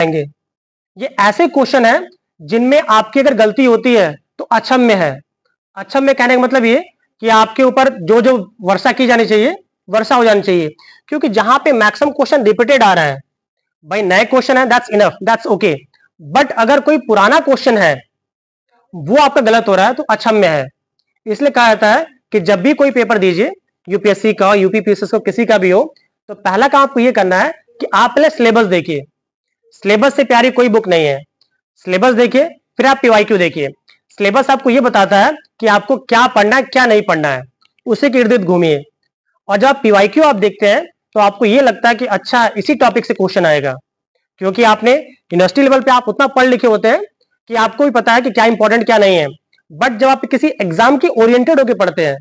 आएंगे। ये ऐसे क्वेश्चन है जिनमें आपकी अगर गलती होती है तो अक्षम्य है। अक्षम्य कहने का मतलब ये कि आपके ऊपर जो जो वर्षा की जानी चाहिए वर्षा हो जानी चाहिए, क्योंकि जहां पे मैक्सिमम क्वेश्चन रिपीटेड आ रहा है, भाई नए क्वेश्चन है that's enough, that's okay. But अगर कोई पुराना क्वेश्चन है वो आपका गलत हो रहा है तो अक्षम्य है। इसलिए कहा जाता है कि जब भी कोई पेपर दीजिए, यूपीएससी का, यूपीपीएससी को, किसी का भी हो, तो पहला काम आपको ये करना है कि आप पहले सिलेबस देखिए। सिलेबस से प्यारी कोई बुक नहीं है। सिलेबस देखिए, फिर आप पीवाईक्यू देखिए। सिलेबस आपको ये बताता है कि आपको क्या पढ़ना है क्या नहीं पढ़ना है, उसी के इर्द गिर्द घूमिए। और जब आप पीवाईक्यू आप देखते हैं तो आपको ये लगता है कि अच्छा इसी टॉपिक से क्वेश्चन आएगा, क्योंकि आपने यूनिवर्सिटी लेवल पे आप उतना पढ़ लिखे होते हैं कि आपको भी पता है कि क्या इंपॉर्टेंट क्या नहीं है। बट जब आप किसी एग्जाम के ओरिएंटेड होकर पढ़ते हैं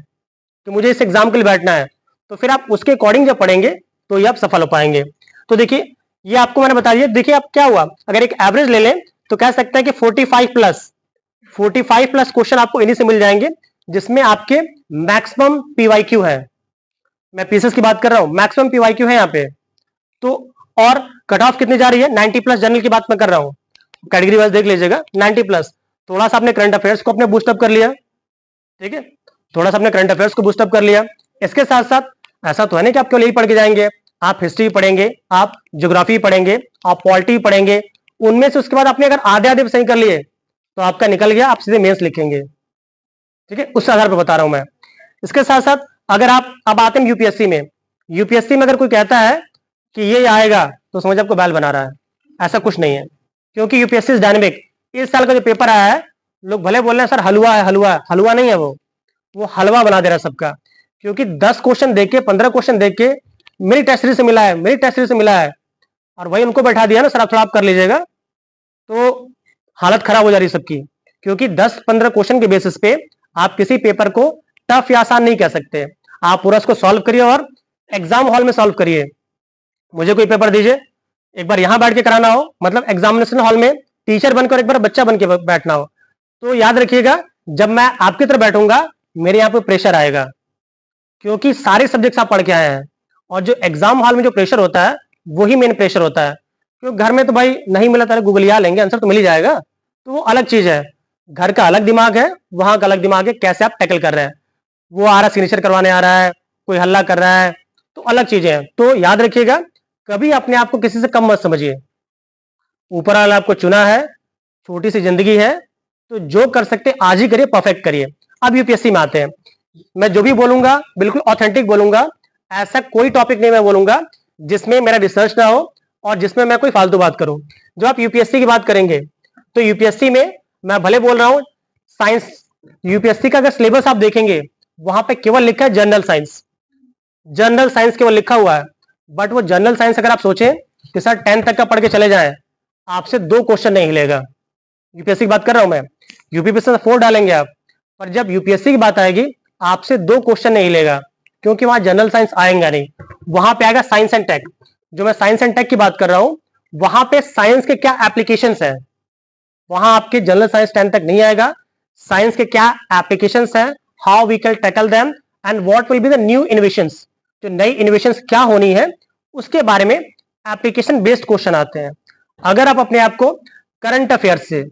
कि मुझे इस एग्जाम के लिए बैठना है, तो फिर आप उसके अकॉर्डिंग जब पढ़ेंगे तो ये आप सफल हो पाएंगे। तो देखिए, ये आपको मैंने बता दिया। देखिए आप क्या हुआ, अगर एक एवरेज ले लें तो कह सकते हैं कि 45 प्लस क्वेश्चन आपको इन्हीं से मिल जाएंगे, जिसमें आपके मैक्सिमम पीवाईक्यू है। मैं पीसेस की बात कर रहा हूं, मैक्सिमम पीवाईक्यू है यहाँ पे। तो और कट ऑफ कितनी जा रही है, 90 प्लस। जनरल की बात मैं कर रहा हूं, कैटेगरी वाइज देख लीजिएगा, 90 प्लस। थोड़ा सा अपने करंट अफेयर्स को अपने बूस्टअप कर लिया, ठीक है, थोड़ा सा अपने करंट अफेयर्स को बूस्टअप कर लिया। इसके साथ साथ ऐसा तो है नहीं कि आप केवल यही पढ़ के जाएंगे, आप हिस्ट्री पढ़ेंगे, आप ज्योग्राफी पढ़ेंगे, आप पॉलिटी पढ़ेंगे। उनमें से उसके बाद आपने अगर आधे आधे सही कर लिए तो आपका निकल गया, आप सीधे मेंस लिखेंगे, ठीक है, उस आधार पर बता रहा हूं मैं। इसके साथ साथ अगर आप अब आते हैं यूपीएससी में, यूपीएससी में अगर कोई कहता है कि ये आएगा तो समझ आपको बैल बना रहा है। ऐसा कुछ नहीं है, क्योंकि यूपीएससी इज डायनेमिक। इस साल का जो पेपर आया है, लोग भले बोल रहे हैं सर हलवा है, हलवा है, हलवा नहीं है वो हलवा बना दे रहा है सबका। क्योंकि 10 क्वेश्चन देख के, 15 क्वेश्चन देख के, मेरी टेस्ट सीरीज से मिला है, मेरी टेस्ट सीरीज से मिला है, और वही उनको बैठा दिया ना सर आप थोड़ा आप कर लीजिएगा, तो हालत खराब हो जा रही है सबकी। क्योंकि 10-15 क्वेश्चन के बेसिस पे आप किसी पेपर को टफ या आसान नहीं कह सकते। आप पूरा उसको सॉल्व करिए और एग्जाम हॉल में सॉल्व करिए। मुझे कोई पेपर दीजिए, एक बार यहां बैठ के कराना हो, मतलब एग्जामिनेशन हॉल में टीचर बनकर एक बार बच्चा बन के बैठना हो, तो याद रखिएगा जब मैं आपकी तरफ बैठूंगा मेरे यहाँ पे प्रेशर आएगा, क्योंकि सारे सब्जेक्ट्स आप पढ़ के आए हैं। और जो एग्जाम हॉल में जो प्रेशर होता है वही मेन प्रेशर होता है। क्योंकि घर में तो भाई नहीं मिला तो गूगल या लेंगे, आंसर तो मिल ही जाएगा, तो वो अलग चीज है। घर का अलग दिमाग है, वहां का अलग दिमाग है, कैसे आप टैकल कर रहे हैं। वो आ रहा सिग्नेचर करवाने आ रहा है, कोई हल्ला कर रहा है, तो अलग चीजें हैं। तो याद रखिएगा, कभी अपने आप को किसी से कम मत समझिए। ऊपर वाला आपको चुना है, छोटी सी जिंदगी है, तो जो कर सकते आज ही करिए, परफेक्ट करिए। अब यूपीएससी में आते हैं। मैं जो भी बोलूंगा बिल्कुल ऑथेंटिक बोलूंगा, ऐसा कोई टॉपिक नहीं मैं बोलूंगा जिसमें मेरा रिसर्च ना हो और जिसमें मैं कोई फालतू बात करूं। जो आप यूपीएससी की बात करेंगे तो यूपीएससी में मैं भले बोल रहा हूं साइंस, यूपीएससी का अगर सिलेबस आप देखेंगे वहां पे केवल लिखा है जनरल साइंस, जनरल साइंस केवल लिखा हुआ है। बट वो जनरल साइंस अगर आप सोचें कि सर 10 तक का पढ़ के चले जाएं, आपसे 2 क्वेश्चन नहीं हिलेगा। यूपीएससी की बात कर रहा हूं मैं, यूपीपीएससी 4 डालेंगे आप, पर जब यूपीएससी की बात आएगी आपसे 2 क्वेश्चन नहीं हिलेगा, क्योंकि वहां जनरल साइंस आएगा नहीं, वहां पे आएगा साइंस एंड टेक। जो मैं साइंस एंड टेक की बात कर रहा हूं, वहां पे साइंस के क्या एप्लीकेशंस है, वहां आपके जनरल साइंस 10 तक नहीं आएगा। साइंस के क्या एप्लीकेशंस है, how we can tackle them and what will be the new innovations, जो नई इनोवेशंस क्या होनी है उसके बारे में एप्लीकेशन बेस्ड क्वेश्चन आते हैं। अगर आप अपने आप को करंट अफेयर्स से,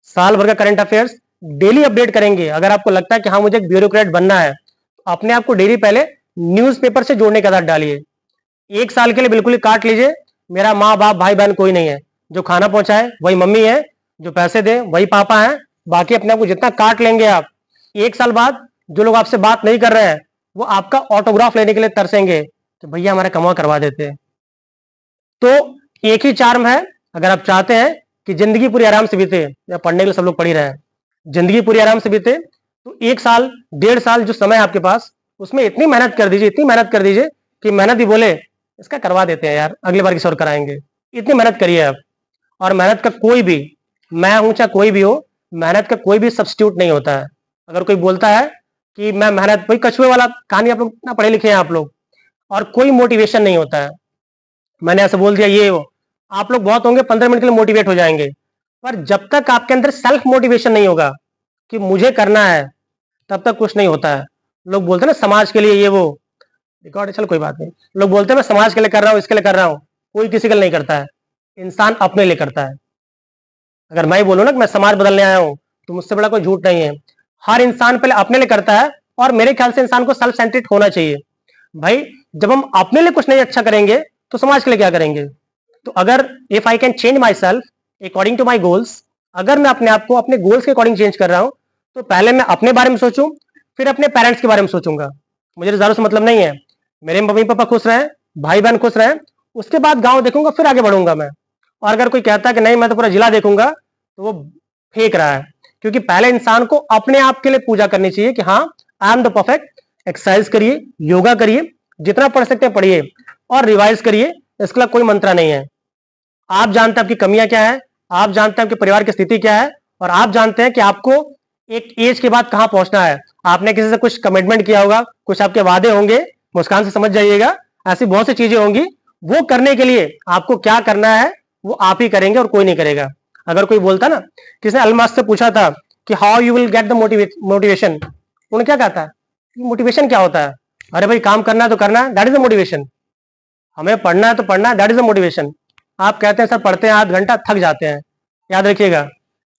साल भर का करंट अफेयर्स डेली अपडेट करेंगे, अगर आपको लगता है कि हाँ मुझे एक ब्यूरोक्रेट बनना है, तो अपने आप को डेली पहले न्यूज़पेपर से जोड़ने का आदत डालिए। 1 साल के लिए बिल्कुल ही काट लीजिए, मेरा माँ बाप भाई बहन कोई नहीं है, जो खाना पहुंचाए वही मम्मी है, जो पैसे दे वही पापा है। बाकी अपने आप को जितना काट लेंगे आप, 1 साल बाद जो लोग आपसे बात नहीं कर रहे हैं वो आपका ऑटोग्राफ लेने के लिए तरसेंगे तो भैया हमारा कमा करवा देते। तो एक ही चार्म है, अगर आप चाहते हैं कि जिंदगी पूरी आराम से बीते, या पढ़ने के लिए सब लोग पढ़ ही रहे हैं, जिंदगी पूरी आराम से बीते, तो 1 साल 1.5 साल जो समय है आपके पास, उसमें इतनी मेहनत कर दीजिए, इतनी मेहनत कर दीजिए कि मेहनत ही बोले इसका करवा देते हैं यार, अगली बार किसी और कराएंगे। इतनी मेहनत करिए आप। और मेहनत का कोई भी, मैं हूं चाहे कोई भी हो, मेहनत का कोई भी सब्स्टिट्यूट नहीं होता है। अगर कोई बोलता है कि मैं मेहनत, कोई कछुए वाला कहानी, आप लोग ना पढ़े लिखे हैं आप लोग, और कोई मोटिवेशन नहीं होता है, मैंने ऐसे बोल दिया ये वो, आप लोग बहुत होंगे 15 मिनट के लिए मोटिवेट हो जाएंगे, पर जब तक आपके अंदर सेल्फ मोटिवेशन नहीं होगा कि मुझे करना है, तब तक कुछ नहीं होता है। लोग बोलते हैं ना समाज के लिए ये वो, रिकॉर्ड, चलो कोई बात नहीं, लोग बोलते हैं मैं समाज के लिए कर रहा हूँ, इसके लिए कर रहा हूँ, कोई किसी के लिए नहीं करता है। इंसान अपने लिए करता है। अगर मैं बोलूं ना कि मैं समाज बदलने आया हूं, तो मुझसे बड़ा कोई झूठ नहीं है। हर इंसान पहले अपने लिए करता है, और मेरे ख्याल से इंसान को सेल्फ सेंट्रिड होना चाहिए। भाई, जब हम अपने लिए कुछ नहीं अच्छा करेंगे तो समाज के लिए क्या करेंगे? तो अगर if I can change myself according to my goals, अगर मैं अपने आप को अपने गोल्स के अकॉर्डिंग चेंज कर रहा हूं, तो पहले मैं अपने बारे में सोचूं, फिर अपने पेरेंट्स के बारे में सोचूंगा। मुझे रिजल्ट से मतलब नहीं है, मेरे मम्मी पापा खुश रहे, भाई बहन खुश रहे, उसके बाद गांव देखूंगा, फिर आगे बढ़ूंगा मैं। और अगर कोई कहता है कि नहीं मैं तो पूरा जिला देखूंगा, तो वो फेंक रहा है। क्योंकि पहले इंसान को अपने आप के लिए पूजा करनी चाहिए कि हाँ, I am the perfect. Exercise करिए, योगा करिए, जितना पढ़ सकते हैं पढ़िए, और रिवाइज करिए। इसके लिए कोई मंत्र नहीं है। आप जानते हैं आपकी कमियां क्या है, आप जानते हैं आपके परिवार की स्थिति क्या है, और आप जानते हैं कि आपको एक एज के बाद कहां पहुंचना है। आपने किसी से कुछ कमिटमेंट किया होगा, कुछ आपके वादे होंगे, मुस्कान से समझ जाइएगा। ऐसी बहुत सी चीजें होंगी, वो करने के लिए आपको क्या करना है वो आप ही करेंगे और कोई नहीं करेगा। अगर कोई बोलता ना, किसी ने अलमास से पूछा था कि how you will get the motivation, उन्होंने क्या कहा था? मोटिवेशन क्या होता है? अरे भाई, काम करना है तो करना है, दैट इज द मोटिवेशन। हमें पढ़ना है तो पढ़ना है, दैट इज द मोटिवेशन। आप कहते हैं सर पढ़ते हैं आध घंटा, थक जाते हैं। याद रखिएगा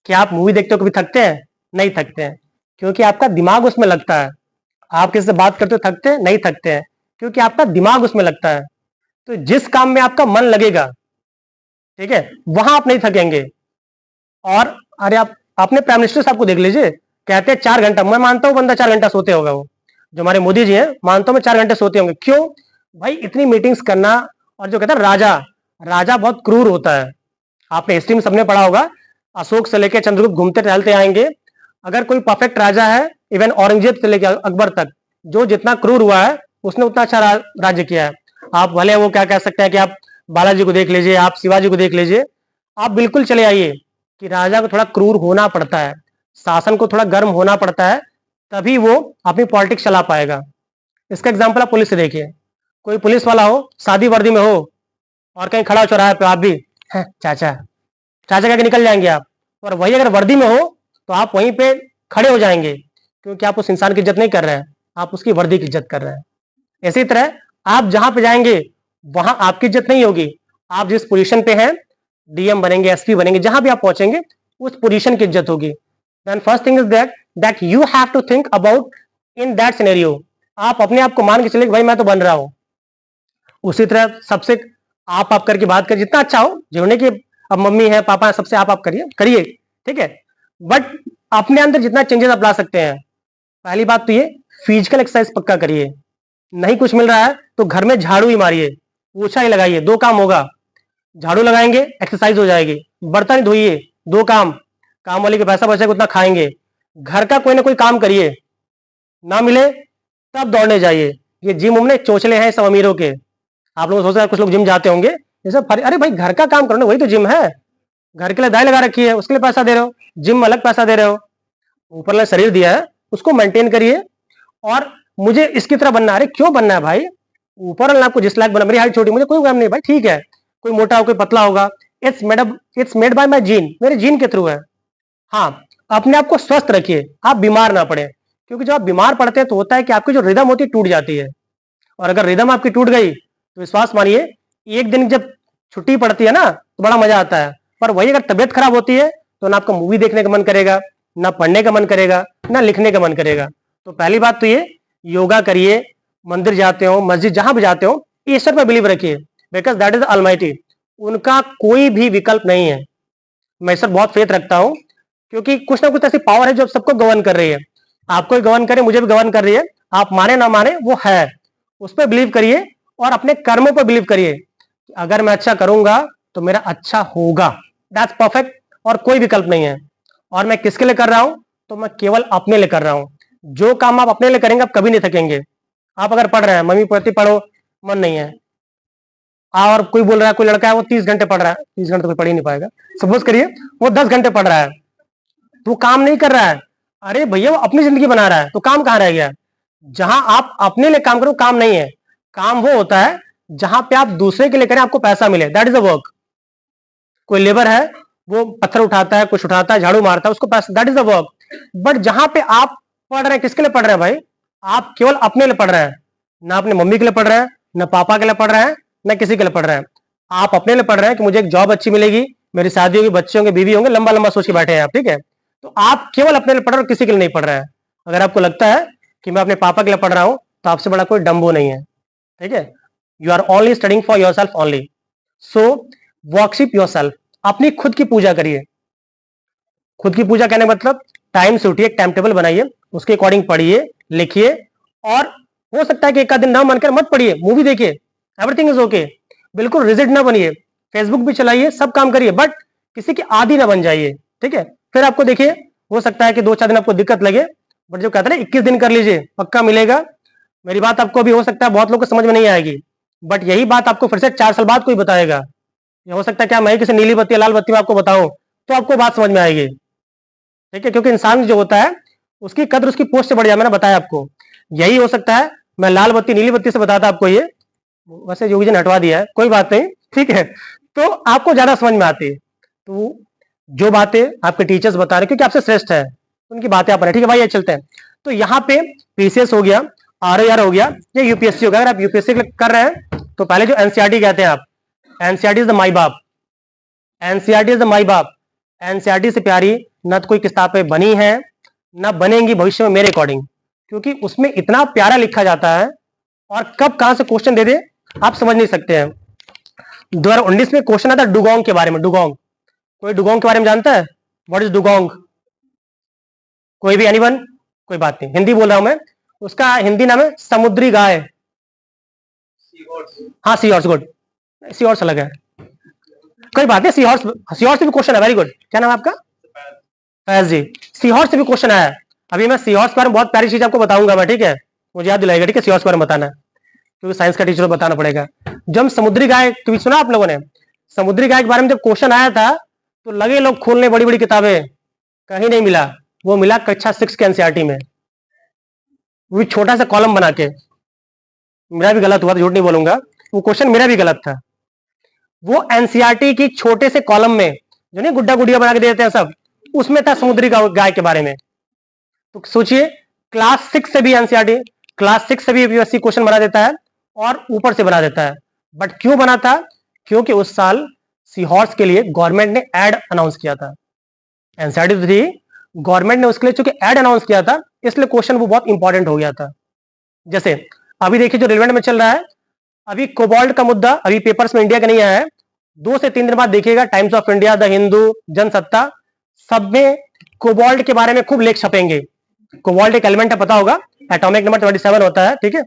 कि आप मूवी देखते हो कभी थकते हैं? नहीं थकते हैं, क्योंकि आपका दिमाग उसमें लगता है। आप किसी से बात करते हो थकते हैं? नहीं थकते हैं, क्योंकि आपका दिमाग उसमें लगता है। तो जिस काम में आपका मन लगेगा, ठीक है, वहां आप नहीं थकेंगे। और अरे आप अपने प्राइम मिनिस्टर साहब को देख लीजिए, कहते हैं 4 घंटा। मैं मानता हूं बंदा 4 घंटा सोते होगा, वो जो हमारे मोदी जी हैं, मानता हूं मैं 4 घंटे सोते होंगे। क्यों भाई? इतनी मीटिंग्स करना। और जो कहता है राजा, राजा बहुत क्रूर होता है। आपने हिस्ट्री में सबने पढ़ा होगा, अशोक से लेकर चंद्रगुप्त घूमते टहलते आएंगे। अगर कोई परफेक्ट राजा है, इवन औरंगजेब से लेकर अकबर तक, जो जितना क्रूर हुआ है उसने उतना अच्छा राज्य किया है। आप भले वो क्या कह सकते हैं कि आप बालाजी को देख लीजिए, आप शिवाजी को देख लीजिए, आप बिल्कुल चले आइए कि राजा को थोड़ा क्रूर होना पड़ता है, शासन को थोड़ा गर्म होना पड़ता है, तभी वो अपनी पॉलिटिक्स चला पाएगा। इसका एग्जाम्पल आप पुलिस से देखिए। कोई पुलिस वाला हो, सादी वर्दी में हो, और कहीं खड़ा हो चौराहे पे, आप भी हैं चाचा चाचा कह के निकल जाएंगे आप। और वही अगर वर्दी में हो, तो आप वहीं पे खड़े हो जाएंगे, क्योंकि आप उस इंसान की इज्जत नहीं कर रहे हैं, आप उसकी वर्दी की इज्जत कर रहे हैं। इसी तरह आप जहां पे जाएंगे, वहां आपकी इज्जत नहीं होगी। आप जिस पोजीशन पे हैं, डीएम बनेंगे, एसपी बनेंगे, जहां भी आप पहुंचेंगे, उस पोजीशन की इज्जत होगी। Then first thing is that you have to think about in that scenario. आप अपने आप को मान के चले भाई मैं तो बन रहा हूं। उसी तरह सबसे आप करके बात करिए, जितना अच्छा हो जोड़ने की। अब मम्मी है, पापा है, सबसे आप करिए करिए, ठीक है। बट अपने अंदर जितना चेंजेस आप ला सकते हैं, पहली बात तो ये, फिजिकल एक्सरसाइज पक्का करिए। नहीं कुछ मिल रहा है तो घर में झाड़ू ही मारिए, पोछा ही लगाइए, 2 काम होगा। झाड़ू लगाएंगे, एक्सरसाइज हो जाएगी। बर्तन धोइए, 2 काम। काम वाले के पैसा बचेगा उतना खाएंगे। घर का कोई ना कोई काम करिए, ना मिले तब दौड़ने जाइए। ये जिम उमने चोचले हैं सब अमीरों के। आप लोग सोच रहे हैं कुछ लोग जिम जाते होंगे, ये सब अरे भाई घर का काम करो ना, वही तो जिम है। घर के लिए दाई लगा रखी है, उसके लिए पैसा दे रहे हो, जिम में अलग पैसा दे रहे हो। ऊपर वाला शरीर दिया है, उसको मेंटेन करिए। और मुझे इसकी तरह बनना है, अरे क्यों बनना है भाई? ऊपर वाला आपको जिस लायक बना, मेरी हाइट छोटी, मुझे कोई काम नहीं भाई, ठीक है। कोई मोटा हो, कोई पतला होगा, it's made by my gene, मेरे जीन के थ्रू है। हाँ, अपने आप को स्वस्थ रखिए, आप बीमार ना पड़े। क्योंकि जब आप बीमार पड़ते हैं तो होता है कि आपकी जो रिदम होती है टूट जाती है। और अगर रिदम आपकी टूट गई तो विश्वास मानिए, एक दिन जब छुट्टी पड़ती है ना, तो बड़ा मजा आता है। पर वही अगर तबियत खराब होती है, तो ना आपका मूवी देखने का मन करेगा, ना पढ़ने का मन करेगा, ना लिखने का मन करेगा। तो पहली बात तो ये, योगा करिए, मंदिर जाते हो, मस्जिद जहां भी जाते हो, ईश्वर पर बिलीव रखिए, बिकॉज दैट इज अलमाइटी। उनका कोई भी विकल्प नहीं है। मैं ईश्वर बहुत फेथ रखता हूं, क्योंकि कुछ ना कुछ ऐसी पावर है जो सबको गवर्न कर रही है। आपको भी गवर्न करे, मुझे भी गवर्न कर रही है। आप माने ना माने, वो है। उस पर बिलीव करिए, और अपने कर्मों पर बिलीव करिए। अगर मैं अच्छा करूंगा तो मेरा अच्छा होगा, दैट्स परफेक्ट, और कोई विकल्प नहीं है। और मैं किसके लिए कर रहा हूं? तो मैं केवल अपने लिए कर रहा हूं। जो काम आप अपने लिए करेंगे, आप कभी नहीं थकेंगे। आप अगर पढ़ रहे हैं, मम्मी पढ़ती, पढ़ो, मन नहीं है, और कोई बोल रहा है, कोई लड़का है वो 30 घंटे पढ़ रहा है, 30 घंटे तो कोई पढ़ ही नहीं पाएगा, सपोज करिए वो 10 घंटे पढ़ रहा है, तो वो काम नहीं कर रहा है। अरे भैया, वो अपनी जिंदगी बना रहा है, तो काम कहां रह गया? जहां आप अपने लिए काम करो, काम नहीं है। काम वो होता है जहां पे आप दूसरे के लिए करें, आपको पैसा मिले, दैट इज अ वर्क। कोई लेबर है, वो पत्थर उठाता है, कुछ उठाता है, झाड़ू मारता है, उसको पैसा, that is a work. But जहां पे आप पढ़ रहे हैं, किसके लिए पढ़ रहे हैं भाई? आप केवल अपने लिए पढ़ रहे हैं। ना अपने मम्मी के लिए पढ़ रहे हैं, ना पापा के लिए पढ़ रहे हैं, ना किसी के लिए पढ़ रहे हैं। आप अपने लिए पढ़ रहे हैं कि मुझे एक जॉब अच्छी मिलेगी, मेरी शादी होगी, बच्चे होंगे, बीवी होंगे, लंबा लंबा सोच के बैठे हैं आप, ठीक है। तो आप केवल अपने लिए पढ़ रहे हो, किसी के लिए नहीं पढ़ रहे हैं। अगर आपको लगता है कि मैं अपने पापा के लिए पढ़ रहा हूं, तो आपसे बड़ा कोई डम्बो नहीं है, ठीक है। You are only studying for yourself only. So worship yourself, अपनी खुद की पूजा करिए। खुद की पूजा कहने का मतलब टाइम से उठिए, एक टाइम टेबल बनाइए, उसके अकॉर्डिंग पढ़िए, लिखिए। और हो सकता है कि एक आध दिन ना मन कर मत पढ़िए, मूवी देखिए, एवरीथिंग इज ओके। बिल्कुल रिजिड ना बनिए, फेसबुक भी चलाइए, सब काम करिए, बट किसी के आदी ना बन जाइए, ठीक है। फिर आपको देखिए, हो सकता है कि 2-4 दिन आपको दिक्कत लगे, बट जो कहते हैं ना 21 दिन कर लीजिए, पक्का मिलेगा। मेरी बात आपको भी हो सकता है बहुत लोग को समझ में नहीं आएगी, बट यही बात आपको फिर से 4 साल बाद कोई बताएगा। ये हो सकता है क्या मैं किसी नीली बत्ती या लाल बत्ती में आपको बताऊं, तो आपको बात समझ में आएगी, ठीक है। क्योंकि इंसान जो होता है उसकी कद्र उसकी पोस्ट से बढ़ जाए, मैंने बताया आपको। यही हो सकता है मैं लाल बत्ती नीली बत्ती से बताता आपको, ये वैसे योगी जी ने हटवा दिया है, कोई बात नहीं, ठीक है। तो आपको ज्यादा समझ में आती है। तो जो बातें आपके टीचर्स बता रहे क्योंकि आपसे श्रेष्ठ है, उनकी बातें आप, ठीक है भाई, ये चलते हैं। तो यहाँ पे पीसीएस हो गया, आरओआर हो गया, ये यूपीएससी हो गया। अगर आप यूपीएससी कर रहे हैं तो पहले जो एनसीईआरटी कहते हैं आप, एनसीईआरटी इज द माई बाप, एनसीईआरटी इज द माई बाप। एनसीईआरटी से प्यारी न तो कोई किताबें बनी है, न बनेंगी भविष्य में मेरे अकॉर्डिंग, क्योंकि उसमें इतना प्यारा लिखा जाता है, और कब कहां से क्वेश्चन दे दे आप समझ नहीं सकते हैं। 2019 में क्वेश्चन आता डुगोंग के बारे में। डुगोंग, कोई डुगोंग के बारे में जानता है? What is dugong? कोई भी, एनीवन? कोई बात नहीं, हिंदी बोल रहा हूं मैं। उसका हिंदी नाम है समुद्री गाय। हाँ, sea horse, good. Sea horse अलग है, कोई बात नहीं। सी हॉर्स, सी हॉर्स से भी क्वेश्चन है, वेरी गुड। क्या नाम है आपका? फैज जी। सी हॉर्स से भी क्वेश्चन आया। अभी मैं सी हॉर्स के बारे में बहुत प्यारी चीज आपको बताऊंगा मैं, ठीक है। मुझे याद दिलाएगा, ठीक है, सी हॉर्स के बारे में बताना है, क्योंकि साइंस का टीचर बताना पड़ेगा। जब समुद्री गाय कभी सुना आप लोगों ने? समुद्री गाय के बारे में जब क्वेश्चन आया था, तो लगे लोग खोलने बड़ी बड़ी किताबें, कहीं नहीं मिला। वो मिला कक्षा 6 के एनसीईआरटी में, वो भी छोटा सा कॉलम बना के। मेरा भी गलत हुआ, झूठ नहीं बोलूंगा, वो क्वेश्चन मेरा भी गलत था। वो एनसीईआरटी की छोटे से कॉलम में, जो नहीं गुड्डा गुड़िया बना के देते हैं सब, उसमें था समुद्री गाय के बारे में। तो सोचिए, क्लास 6 से भी एनसीईआरटी, क्लास 6 से भी यूपीएससी क्वेश्चन बना देता है, और ऊपर से बना देता है। बट क्यों बना था? क्योंकि उस साल सी हॉर्स के लिए गवर्नमेंट ने एड अनाउंस किया था। एनसीईआरटी तो थी, गवर्नमेंट ने उसके लिए चूंकि एड अनाउंस किया था, इसलिए क्वेश्चन वो बहुत इंपॉर्टेंट हो गया था। जैसे अभी देखिए जो रिलेवेंट में चल रहा है, अभी कोबाल्ट का मुद्दा अभी पेपर्स में इंडिया का नहीं आया है, 2 से 3 दिन बाद देखिएगा, times of India, the Hindu, Jansatta, सब में कोबाल्ट के बारे में खूब लेख छपेंगे। कोबाल्ट एक एलिमेंट है, पता होगा, एटॉमिक नंबर 27 होता है, ठीक है।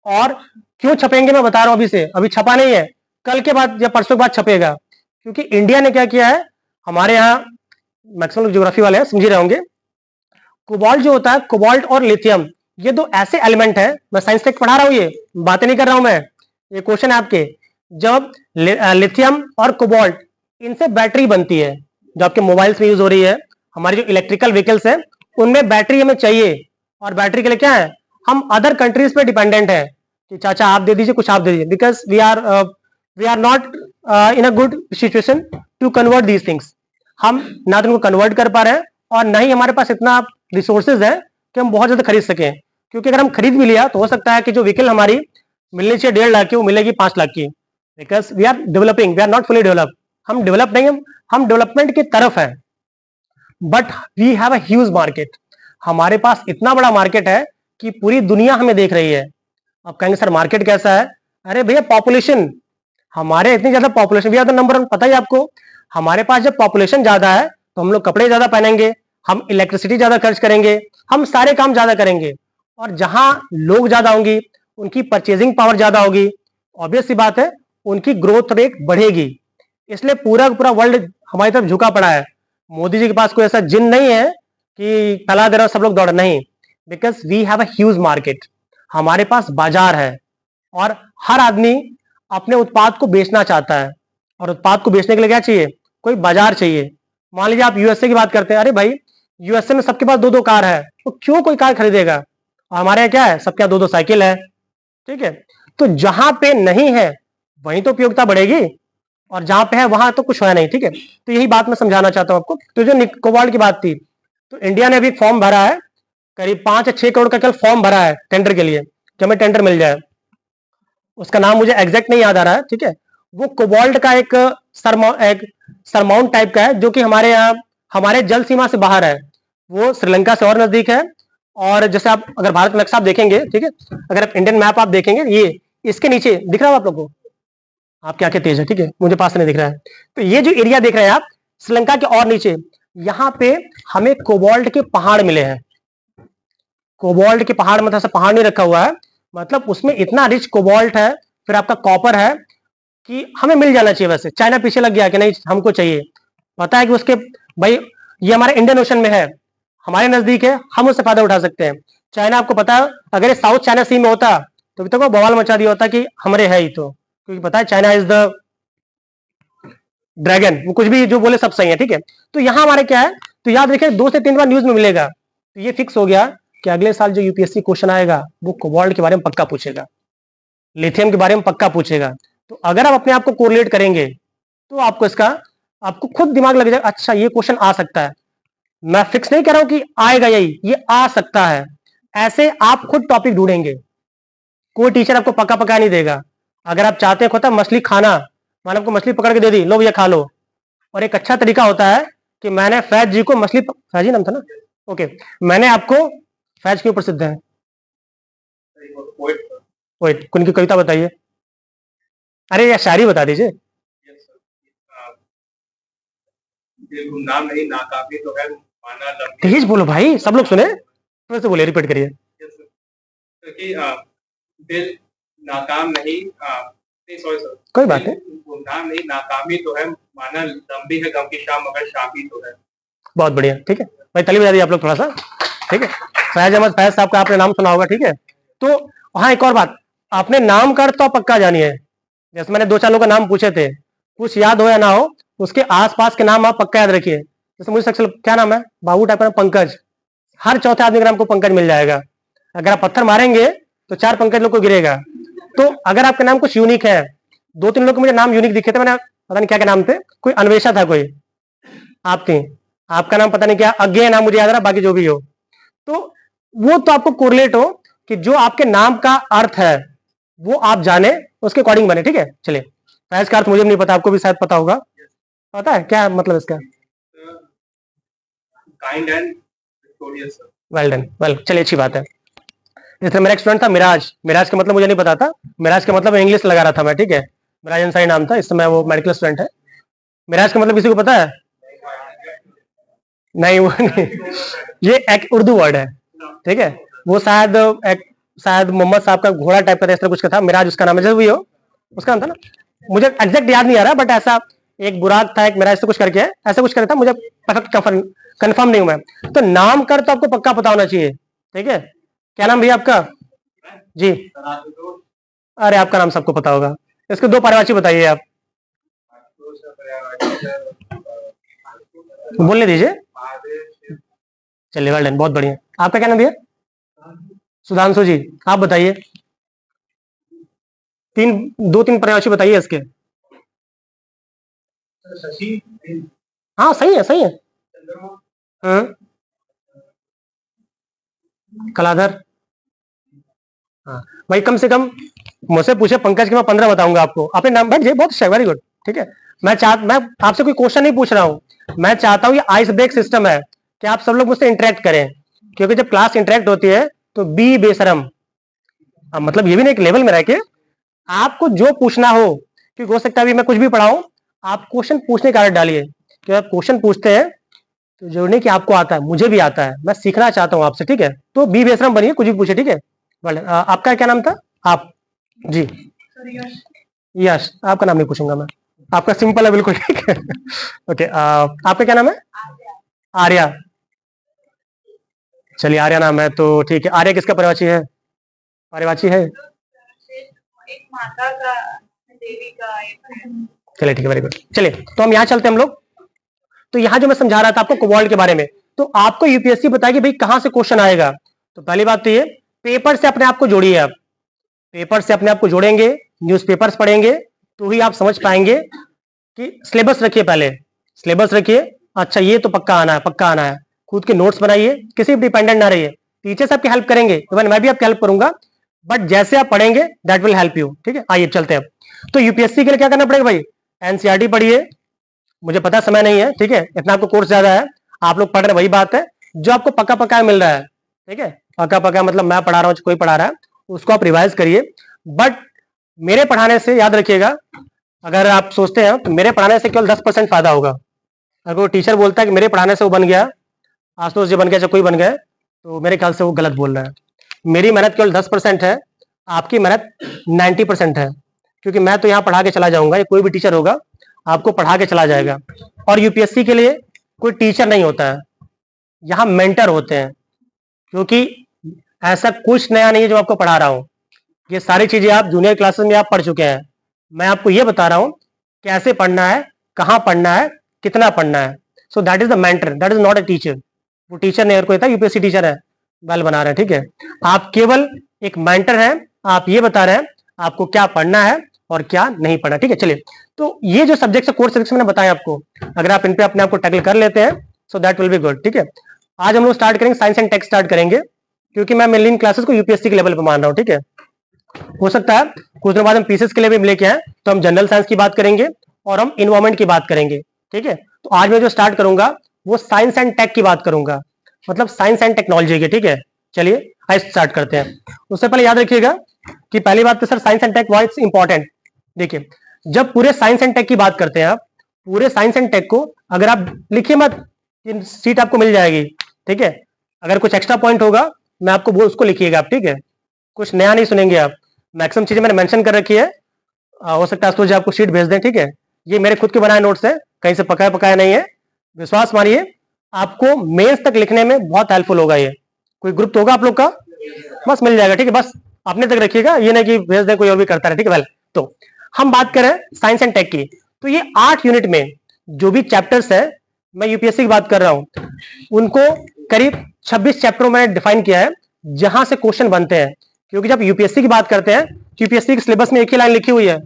और क्यों छपेंगे मैं बता रहा हूं अभी से, अभी छपा नहीं है, कल के बाद या परसों के बाद छपेगा। क्योंकि इंडिया ने क्या किया है, हमारे यहाँ मैक्सिमम लोग ज्योग्राफी वाले हैं, समझ रहे होंगे। कोबाल्ट जो होता है, कोबाल्ट और लिथियम, ये 2 ऐसे एलिमेंट है, मैं साइंस टेक पढ़ा रहा हूं, ये बातें नहीं कर रहा हूं मैं, ये क्वेश्चन है आपके। जब लिथियम और कोबाल्ट, इनसे बैटरी बनती है, जो आपके मोबाइल्स में यूज हो रही है, हमारी जो इलेक्ट्रिकल व्हीकल्स है, उनमें बैटरी हमें चाहिए। और बैटरी के लिए क्या है, हम अदर कंट्रीज पे डिपेंडेंट है कि चाचा आप दे दीजिए, कुछ आप दे दीजिए, because we are not in a good situation to convert these things. हम ना तो उनको कन्वर्ट कर पा रहे हैं, और ना ही हमारे पास इतना रिसोर्सेज है कि हम बहुत ज्यादा खरीद सकें। क्योंकि अगर हम खरीद भी लिया तो हो सकता है कि जो व्हीकल हमारी मिलनी चाहिए 1.5 लाख की, वो मिलेगी 5 लाख की, because we are developing, we are not fully develop. हम डेवलप नहीं, हम डेवलपमेंट की तरफ है, but we have a huge market. हमारे पास इतना बड़ा मार्केट है कि पूरी दुनिया हमें देख रही है। आप कहेंगे सर मार्केट कैसा है? अरे भैया, पॉपुलेशन, हमारे इतनी ज्यादा population, we are the number 1, पता ही आपको। हमारे पास जब पॉपुलेशन ज्यादा है तो हम लोग कपड़े ज्यादा पहनेंगे, हम इलेक्ट्रिसिटी ज्यादा खर्च करेंगे, हम सारे काम ज्यादा करेंगे। और जहां लोग ज्यादा होंगी, उनकी परचेजिंग पावर ज्यादा होगी, ऑब्वियस सी बात है, उनकी ग्रोथ रेट बढ़ेगी। इसलिए पूरा का पूरा वर्ल्ड हमारी तरफ झुका पड़ा है। मोदी जी के पास कोई ऐसा जिन नहीं है कि फैला दे रहा सब लोग दौड़, नहीं, because we have a huge market. हमारे पास बाजार है, और हर आदमी अपने उत्पाद को बेचना चाहता है, और उत्पाद को बेचने के लिए क्या चाहिए? कोई बाजार चाहिए। मान लीजिए आप यूएसए की बात करते हैं, अरे भाई यूएसए में सबके पास 2-2 कार है, तो क्यों कोई कार खरीदेगा? और हमारे यहाँ क्या है, सबके यहाँ 2-2 साइकिल है, ठीक है। तो जहां पे नहीं है वहीं तो उपयोगिता बढ़ेगी, और जहां पे है वहां तो कुछ है नहीं, ठीक है। तो यही बात मैं समझाना चाहता हूं आपको। तो जो कोबाल्ट की बात थी, तो इंडिया ने अभी फॉर्म भरा है, करीब 5 या 6 करोड़ का कल फॉर्म भरा है टेंडर के लिए, कि हमें टेंडर मिल जाए। उसका नाम मुझे एग्जैक्ट नहीं याद आ रहा है, ठीक है। वो कोबाल्ट का एक सरमाउंट टाइप का है, जो कि हमारे यहाँ हमारे जल सीमा से बाहर है। वो श्रीलंका से और नजदीक है। और जैसे आप अगर भारत का नक्शा आप देखेंगे, ठीक है, अगर आप इंडियन मैप आप देखेंगे, ये इसके नीचे दिख रहा है आप लोग को, आपकी आंखें तेज है, ठीक है, मुझे पास से नहीं दिख रहा है। तो ये जो एरिया देख रहे हैं आप, श्रीलंका के और नीचे, यहाँ पे हमें कोबाल्ट के पहाड़ मिले हैं। कोबाल्ट के पहाड़ मतलब ऐसा पहाड़ नहीं रखा हुआ है, मतलब उसमें इतना रिच कोबाल्ट है, फिर आपका कॉपर है, कि हमें मिल जाना चाहिए। वैसे चाइना पीछे लग गया कि नहीं हमको चाहिए, पता है कि उसके भाई ये हमारे इंडियन ओशन में है, हमारे नजदीक है, हम उससे फायदा उठा सकते हैं। चाइना आपको पता है, अगर ये साउथ चाइना सी में होता तो अभी तक वो बवाल मचा दिया होता कि हमारे है ही, तो क्योंकि पता है चाइना इज द ड्रैगन, वो कुछ भी जो बोले सब सही है, ठीक है। तो यहाँ हमारे क्या है, तो याद रखिए 2 से 3 बार न्यूज में मिलेगा, तो ये फिक्स हो गया कि अगले साल जो यूपीएससी क्वेश्चन आएगा वो कोबाल्ट के बारे में पक्का पूछेगा, लिथियम के बारे में पक्का पूछेगा। तो अगर आप अपने आप को कोरिलेट करेंगे तो आपको इसका आपको खुद दिमाग लग जाएगा, अच्छा ये क्वेश्चन आ सकता है। मैं फिक्स नहीं कह रहा हूं कि आएगा यही, ये आ सकता है। ऐसे आप खुद टॉपिक ढूंढेंगे, कोई टीचर आपको पक्का पका नहीं देगा। अगर आप चाहते हैं होता मछली खाना, मैंने आपको मछली पकड़ के दे दी, लो भैया खा लो। और एक अच्छा तरीका होता है कि मैंने फैज जी को मछली, फैज जी नाम था ना, ओके, मैंने आपको, फैज क्यों प्रसिद्ध है? पोएट, उनकी कविता बताइए। अरे यार शायरी बता दीजिए। गुमनाम नहीं नाकामी तो है, माना लंबी। तेज बोलो भाई, सब लोग सुने, फिर से बोले, रिपीट करिए। क्योंकि दिल नाकाम नहीं, सॉरी सर, कोई बात नहीं, गुमनाम नहीं नाकामी तो है, माना लंबी है गम की शाम मगर शामी तो है। बहुत बढ़िया, ठीक है भाई, ताली बजा दी आप लोग थोड़ा सा, ठीक है। फैज अहमद फैज साहब का आपने नाम सुना होगा, ठीक है। तो हाँ, एक और बात, आपने नाम कर तो पक्का जानिए, जैसे मैंने 2-4 लोगों का नाम पूछे थे, कुछ याद हो या ना हो, उसके आसपास के नाम आप पक्का याद रखिए। जैसे मुझे सक्सेल क्या नाम है, बाबू टाइप का पंकज, हर चौथे आदमी का नाम को पंकज मिल जाएगा। अगर आप पत्थर मारेंगे तो 4 पंकज लोग को गिरेगा। तो अगर आपका नाम कुछ यूनिक है, 2-3 लोग को मुझे नाम यूनिक दिखे थे, मैंने पता नहीं क्या क्या नाम थे, कोई अन्वेषा था, कोई आप थी, आपका नाम पता नहीं क्या, अज्ञे नाम मुझे याद रहा, बाकी जो भी हो। तो वो तो आपको कोरिलेट हो कि जो आपके नाम का अर्थ है वो आप जाने, उसके अकॉर्डिंग बने, ठीक है। चलिए, फैज का अर्थ मुझे भी नहीं पता, आपको भी शायद पता होगा, पता है क्या मतलब इसका? Kind and victorious. Well done, well, चलिए अच्छी बात है। जैसे मेरा एक स्टूडेंट था मिराज, मिराज का मतलब मुझे नहीं पता था, मिराज का मतलब इंग्लिश लगा रहा था मैं, ठीक है, मिराज अंसारी नाम था, इस समय वो मेडिकल स्टूडेंट है। मिराज का मतलब किसी को पता है? नहीं, वो नहीं, ये एक उर्दू वर्ड है, ठीक है, वो शायद मोहम्मद साहब का घोड़ा टाइप का इस तरह कुछ का था, मिराज उसका नाम है, जैसे भी हो उसका नाम था ना, मुझे एग्जैक्ट याद नहीं आ रहा, बट ऐसा एक बुराक था, एक मिराज से कुछ करके है, ऐसा कुछ करता, मुझे परफेक्ट कंफर्म नहीं हूं मैं। तो नाम कर तो आपको पक्का पता होना चाहिए, ठीक है। क्या नाम भैया आपका? जी, अरे आपका नाम सबको पता होगा, इसके 2 पर्यायवाची बताइए आप, बोलने दीजिए। चलिए, वेल डन, बहुत बढ़िया। आपका क्या नाम भैया? सुधांशु जी, आप बताइए, 2-3 पर्यायवाची बताइए इसके। हाँ सही है, सही है। कलाधर, हाँ भाई, कम से कम मुझसे पूछे पंकज के, मैं 15 बताऊंगा आपको। आपने नाम बैठ जाइए, बहुत अच्छा, वेरी गुड, ठीक है। मैं आपसे कोई क्वेश्चन नहीं पूछ रहा हूँ, मैं चाहता हूँ ये आइस ब्रेक सिस्टम है कि आप सब लोग मुझसे इंटरेक्ट करें, क्योंकि जब क्लास इंटरेक्ट होती है तो बी बेशरम, मतलब ये भी नहीं एक लेवल में रह के आपको जो पूछना हो, क्योंकि हो सकता है अभी मैं कुछ भी पढ़ाऊं, आप क्वेश्चन पूछने का आदत डालिए, कि आप क्वेश्चन पूछते हैं तो जरूरी नहीं कि आपको आता है, मुझे भी आता है, मैं सीखना चाहता हूं आपसे, ठीक है। तो बी बेशरम बनिए, कुछ भी पूछे, ठीक है। आपका क्या नाम था? आप जी, यश, आपका नाम नहीं पूछूंगा मैं, आपका सिंपल है बिल्कुल, ठीक है। ओके, आपका क्या नाम है? आर्या, चलिए आर्या नाम है तो ठीक है। आर्या किसका पर्यायवाची है? पर्यायवाची है, एक माता का, देवी का, चलिए ठीक है, वेरी गुड। चलिए तो हम यहाँ चलते हैं हम लोग। तो यहाँ जो मैं समझा रहा था आपको कोबाल्ट के बारे में, तो आपको यूपीएससी बताएगी भाई कहां से क्वेश्चन आएगा। तो पहली बात तो ये, पेपर से अपने आप को जोड़िए, आप पेपर से अपने आप को जोड़ेंगे, न्यूज़पेपर्स पढ़ेंगे तो ही आप समझ पाएंगे कि सिलेबस रखिए, पहले सिलेबस रखिए, अच्छा ये तो पक्का आना है, पक्का आना है। खुद के नोट्स बनाइए, किसी भी डिपेंडेंट ना रहिए, टीचर्स आपकी हेल्प करेंगे, इवन मैं भी आपकी हेल्प करूंगा, बट जैसे आप पढ़ेंगे दैट विल हेल्प यू, ठीक है। आइए चलते हैं। तो यूपीएससी के लिए क्या करना पड़ेगा भाई, एनसीईआरटी पढ़िए, मुझे पता समय नहीं है, ठीक है, इतना आपको कोर्स ज्यादा है, आप लोग पढ़ रहे, वही बात है, जो आपको पक्का पक्का मिल रहा है, ठीक है, पक्का पक्का मतलब मैं पढ़ा रहा हूँ, कोई पढ़ा रहा है, उसको आप रिवाइज करिए। बट मेरे पढ़ाने से याद रखिएगा, अगर आप सोचते हैं तो मेरे पढ़ाने से केवल 10% फायदा होगा। अगर कोई टीचर बोलता है कि मेरे पढ़ाने से वो बन गया, आशुतोष जी बन गया, चाहे कोई बन गया, तो मेरे ख्याल से वो गलत बोल रहा है। मेरी मेहनत केवल 10% है, आपकी मेहनत 90% है, क्योंकि मैं तो यहाँ पढ़ा के चला जाऊंगा, या कोई भी टीचर होगा आपको पढ़ा के चला जाएगा। और यूपीएससी के लिए कोई टीचर नहीं होता है, यहाँ मेंटर होते हैं, क्योंकि ऐसा कुछ नया नहीं है जो आपको पढ़ा रहा हूँ, ये सारी चीजें आप जूनियर क्लासेस में आप पढ़ चुके हैं। मैं आपको ये बता रहा हूँ कैसे पढ़ना है, कहाँ पढ़ना है, कितना पढ़ना है। So that is the mentor, that is not a teacher. वो टीचर नहीं, कोई था यूपीएससी टीचर है, बैल बना रहे हैं, ठीक है, आप केवल एक मेंटर हैं, आप ये बता रहे हैं आपको क्या पढ़ना है और क्या नहीं पढ़ना, ठीक है। चलिए, तो ये जो सब्जेक्ट है, कोर्स सब्जेक्ट मैंने बताया आपको, अगर आप इन पे अपने आप को टैकल कर लेते हैं, so that will be good, ठीक है। आज हम लोग स्टार्ट करेंगे साइंस एंड टेक स्टार्ट करेंगे, क्योंकि मैं मेनली इन क्लासेस को यूपीएससी के लेवल पे मान रहा हूँ, ठीक है। हो सकता है कुछ दिनों बाद हम पीसीएस के लिए भी लेके आए, तो हम जनरल साइंस की बात करेंगे और हम इन्वायरमेंट की बात करेंगे, ठीक है। तो आज मैं जो स्टार्ट करूंगा वो साइंस एंड टेक की बात करूंगा, मतलब साइंस एंड टेक्नोलॉजी की, ठीक है। चलिए आज स्टार्ट करते हैं। उससे पहले याद रखिएगा कि पहली बात तो sir science and tech why it's important. देखिए, जब पूरे साइंस एंड टेक की बात करते हैं आप, पूरे साइंस एंड टेक को अगर आप लिखिए मत, सीट आपको मिल जाएगी, ठीक है। अगर कुछ एक्स्ट्रा पॉइंट होगा मैं आपको वो उसको लिखिएगा आप, ठीक है, कुछ नया नहीं सुनेंगे आप। मैक्सिमम चीजें मैंने मेंशन कर रखी है, हो सकता है तो आपको शीट भेज दें, ठीक है। ये मेरे खुद के बनाए नोट्स है, कहीं से पकाया पकाया नहीं है, विश्वास मानिए आपको मेंस तक लिखने में बहुत हेल्पफुल होगा। ये कोई ग्रुप तो होगा आप लोग का, बस मिल जाएगा, ठीक है, बस अपने तक रखिएगा, ये नहीं कि भेज दें कोई और भी करता रहे, ठीक है। वेल, तो हम बात करें साइंस एंड टेक की, तो ये 8 यूनिट में जो भी चैप्टर्स है, मैं यूपीएससी की बात कर रहा हूं, उनको करीब 26 चैप्टरों में डिफाइन किया है, जहां से क्वेश्चन बनते हैं। क्योंकि जब यूपीएससी की बात करते हैं, यूपीएससी के सिलेबस में एक ही लाइन लिखी हुई है,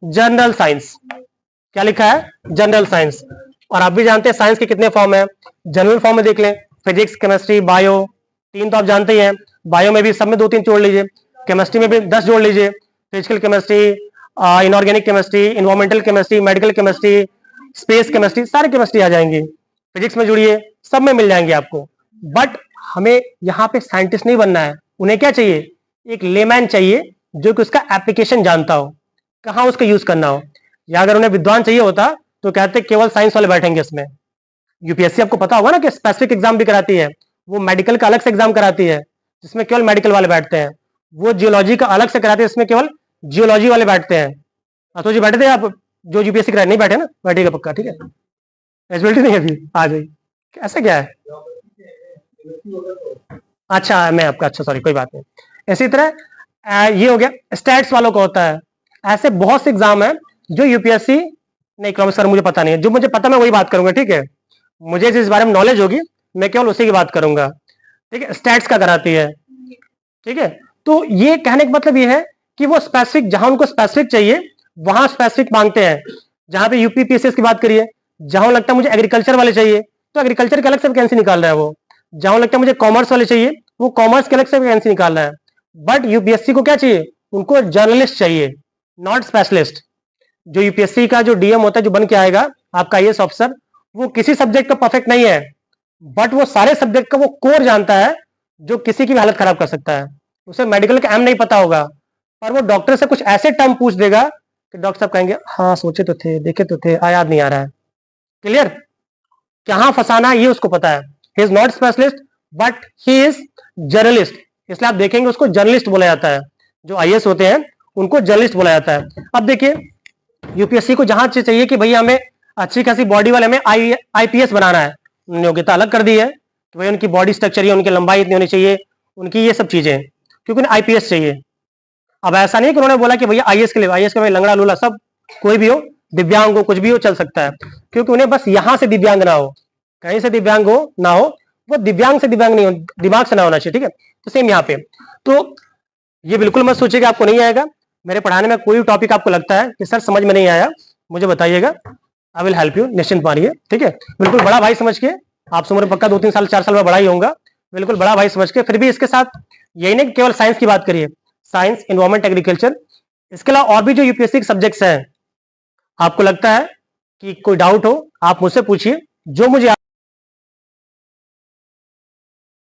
जनरल साइंस। क्या लिखा है? General science. और आप भी जानते हैं साइंस के कितने फॉर्म है, जनरल फॉर्म में देख लें, फिजिक्स, केमिस्ट्री, बायो, 3 तो आप जानते ही हैं, बायो में भी सब में 2-3 जोड़ लीजिए, केमिस्ट्री में भी 10 जोड़ लीजिए, physical chemistry, inorganic chemistry, environmental chemistry, medical chemistry, space chemistry, सारी केमिस्ट्री आ जाएंगी। फिजिक्स में जुड़िए, सब में मिल जाएंगे आपको। बट हमें यहाँ पे साइंटिस्ट नहीं बनना है, उन्हें क्या चाहिए? एक लेमैन चाहिए जो कि उसका एप्लीकेशन जानता हो, कहाँ उसका यूज करना हो। या अगर उन्हें विद्वान चाहिए होता तो कहते केवल साइंस वाले बैठेंगे इसमें। यूपीएससी आपको पता होगा ना कि स्पेसिफिक एग्जाम भी कराती है, वो मेडिकल का अलग से एग्जाम कराती है जिसमें केवल मेडिकल वाले बैठते हैं, वो जियोलॉजी का अलग से कराती है जिसमें केवल जियोलॉजी वाले बैठते हैं। तो जी बैठे थे आप, जो यूपीएससी कराए नहीं बैठे ना, बैठेगा पक्का, ठीक है, एलिजिबिलिटी नहीं अभी आ जाए, ऐसा क्या है? अच्छा मैं आपका, अच्छा सॉरी, कोई बात नहीं। इसी तरह ये हो गया, स्टैट्स वालों का होता है। ऐसे बहुत से एग्जाम है जो यूपीएससी नहीं, इकोनॉमिक्स सर मुझे पता नहीं है, जो मुझे पता मैं वही बात करूंगा, ठीक है। मुझे जिस बारे में नॉलेज होगी मैं केवल उसी की बात करूंगा, ठीक है। स्टैट्स का कराती है, ठीक है। तो ये कहने का मतलब ये है कि वो स्पेसिफिक, जहां उनको स्पेसिफिक चाहिए वहां स्पेसिफिक मांगते हैं। जहां पे यूपी पीसीएस की बात करिए, जहां लगता है मुझे एग्रीकल्चर वाले चाहिए तो एग्रीकल्चर के अलग से वैकेंसी निकाल रहा है वो, जहां लगता है मुझे कॉमर्स वाले चाहिए वो कॉमर्स के अलग से वैकेंसी निकाल रहा है। बट यूपीएससी को क्या चाहिए? उनको जर्नलिस्ट चाहिए, नॉट स्पेशलिस्ट। जो यूपीएससी का जो डीएम होता है, जो बन के आएगा आपका आईएएस ऑफिसर, वो किसी सब्जेक्ट का परफेक्ट नहीं है, बट वो सारे सब्जेक्ट का वो कोर जानता है जो किसी की भी हालत खराब कर सकता है। उसे मेडिकल का एम नहीं पता होगा, पर वो डॉक्टर से कुछ ऐसे टर्म पूछ देगा कि डॉक्टर साहब कहेंगे हाँ सोचे तो थे, देखे तो थे, याद नहीं आ रहा है। क्लियर? कहां फंसाना है ये उसको पता है। He is not specialist but he is journalist, इसलिए आप देखेंगे उसको जर्नलिस्ट बोला जाता है। जो आईएएस होते हैं उनको जर्नलिस्ट बोला जाता है। अब देखिए, यूपीएससी को जहां से चाहिए कि भैया हमें अच्छी खासी बॉडी वाले, हमें आईपीएस बनाना है, योग्यता अलग कर दी है कि भाई उनकी बॉडी स्ट्रक्चर ही, उनकी लंबाई इतनी होनी चाहिए, उनकी ये सब चीजें, क्योंकि उन्हें आईपीएस चाहिए। अब ऐसा नहीं कि उन्होंने बोला कि भैया आईएएस के लिए, आईएएस के भाई लंगड़ा लूला सब, कोई भी हो, दिव्यांग हो, कुछ भी हो, चल सकता है, क्योंकि उन्हें बस यहां से दिव्यांग ना हो, कहीं से दिव्यांग हो ना हो, वो दिव्यांग से दिव्यांग नहीं हो, दिमाग से ना होना चाहिए, ठीक है। तो सेम यहाँ पे, तो ये बिल्कुल मत सोचिएगा आपको नहीं आएगा। मेरे पढ़ाने में कोई टॉपिक आपको लगता है कि सर समझ में नहीं आया, मुझे बताइएगा, आई विल हेल्प यू, निश्चिंत मानिए, ठीक है। बिल्कुल बड़ा भाई समझ के, आपसे उम्र पक्का 2-3 साल 4 साल में बड़ा ही होगा, बिल्कुल बड़ा भाई समझ के। फिर भी इसके साथ यही नहीं केवल साइंस की बात करिए, साइंस, इन्वायरमेंट, एग्रीकल्चर, इसके अलावा और भी जो यूपीएससी के सब्जेक्ट्स हैं, आपको लगता है कि कोई डाउट हो, आप मुझसे पूछिए, जो मुझे